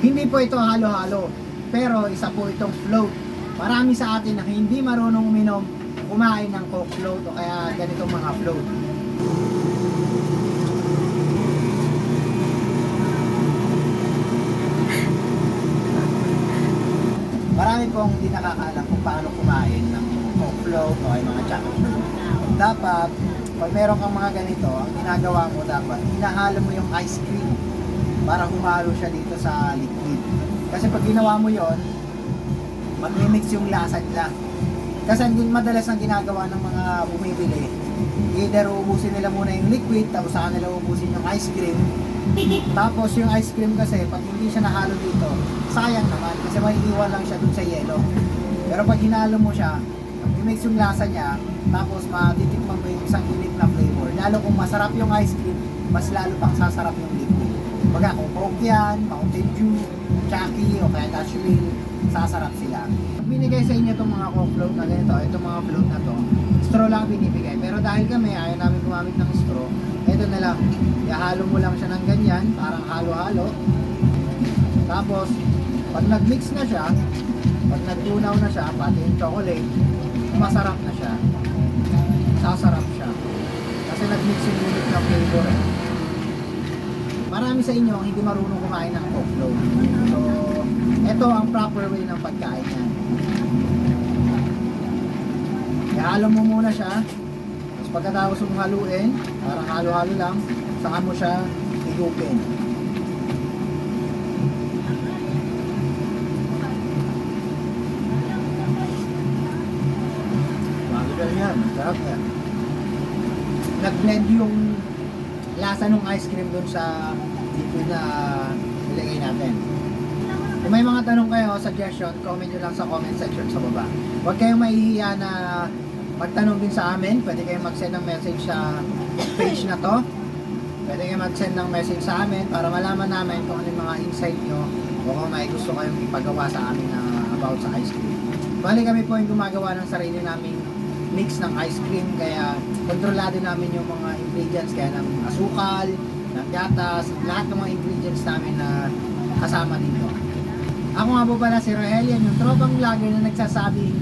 Hindi po ito halo-halo, pero isa po itong float. Marami sa atin na hindi marunong uminom, kumain ng Coke float o kaya ganitong mga float. Marami pong hindi nakakaalam kung paano kumain ng Coke float o ay mga chocolate float. Dapat, pag meron kang mga ganito, ang ginagawa mo dapat, hinahalo mo yung ice cream para humalo siya dito sa liquid. Kasi pag ginawa mo yon, mag-mix yung lasa nila. Kasi madalas ang ginagawa ng mga bumibili, either uubusin nila muna yung liquid, tapos saka nila uubusin yung ice cream. Tapos yung ice cream kasi, pag hindi siya nahalo dito, sayang naman kasi may iwan lang siya dun sa yelo. Pero pag hinalo mo siya, i-mix yung lasa niya, tapos matitikman mo yung isang unique na flavor. Lalo kung masarap yung ice cream, mas lalo pang sasarap yung liquid. Baga kung Coke yan, Mountain Dew, Chucky, o kaya Dutch Mill, sasarap sila. Binigay sa inyo itong mga Coke float na ganito, itong mga float na to, straw lang binibigay. Pero dahil kami, ayaw namin gumamit ng straw, ito na lang, ihalo mo lang siya ng ganyan, parang halo-halo. Tapos, pag nag-mix na siya, pag nagtunaw na siya, pati yung chocolate, masarap na siya. Sasarap siya. Kasi nag-mix yung unique na flavor eh. Marami sa inyo ang hindi marunong kumain ng Coke float. So, ito ang proper way ng pagkain niya. Ihalo mo muna siya. Tapos pagkatapos mong haluin, parang halo-halo lang, saka mo siya higupin. Magigal yan. Sarap yan. Nag-blend yung lasa ng ice cream dun sa liquid na nilagay natin. Kung may mga tanong kayo, suggestion, comment nyo lang sa comment section sa baba. Huwag kayong mahihiya na magtanong din sa amin. Pwede kayong mag-send ng message sa page na to. Pwede kayong mag-send ng message sa amin para malaman namin kung ano yung mga insight nyo o kung may gusto kayong ipagawa sa amin na about sa ice cream. Bali kami po yung gumagawa ng sarili naming mix ng ice cream, kaya kontrolado namin yung mga ingredients, kaya ng asukal, ng gatas, lahat ng mga ingredients namin na kasama dito. Ako nga po pala si Rohelian, yung tropang vlogger na nagsasabi